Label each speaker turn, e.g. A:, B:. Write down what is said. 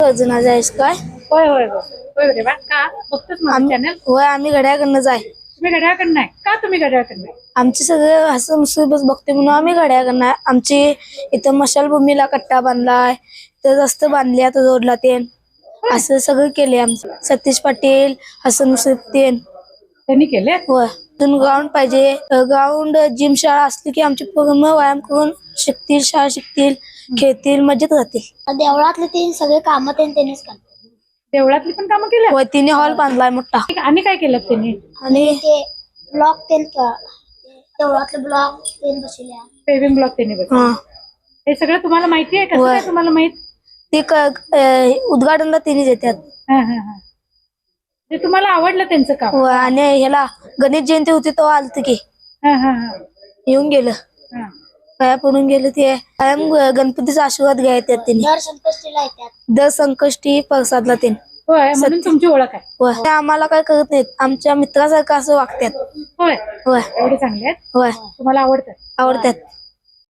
A: अजून जायस काय?
B: होय होय होय होय रे बा. का बघतोच माझं चॅनल?
A: होय, आम्ही घड्याळकडनं जाय.
B: तुम्ही घड्याळकडं नाही का? तुम्ही घड्याळकडं नाही?
A: आमचे सगळे असं मुसीबत बघते म्हणून आम्ही घड्याळकडनं. आमची इथं मशालभूमीला कट्टा बांधलाय, तर रस्ते बांधले आता जोडला ते असं सगळं केले. आमचं सतीश पाटील, हसन मुश्रीफ
B: त्यांनी केले.
A: होय. ग्राउंड पाहिजे. ग्राउंड जिम शाळा असली की आमची पूर्ण व्यायाम करून शिकतील, शाळा शिकतील, खेळतील, मजेत राहतील. देवळातले तीन सगळे कामं त्यांनीच करतात.
B: देवळातली पण कामं केली.
A: होय, तिने हॉल बांधलाय मोठा.
B: आणि काय केलं त्यांनी?
A: आणि ते ब्लॉक देवळातले ब्लॉक बसले.
B: पेविंग ब्लॉक त्यांनी बसवले. हे सगळं तुम्हाला माहिती आहे? कसं काय तुम्हाला माहित?
A: ते उद्घाटनला तिनेच येतात.
B: ते तुम्हाला आवडलं त्यांचं काम?
A: होय. आणि ह्याला गणेश जयंती होती तेव्हा आलत की येऊन गेलं, पाया पडून गेलं. ते कायम गणपतीचा आशीर्वाद घ्यायच्यात त्यांनी. दर संकष्टी प्रसादला ते.
B: होय, म्हणून तुमची ओळख आहे.
A: होय. ते आम्हाला काय करत नाहीत, आमच्या मित्रासारखं असं वागतात.
B: होय
A: होय.
B: एवढे चांगले आहेत.
A: होय,
B: तुम्हाला आवडतात?
A: आवडतात.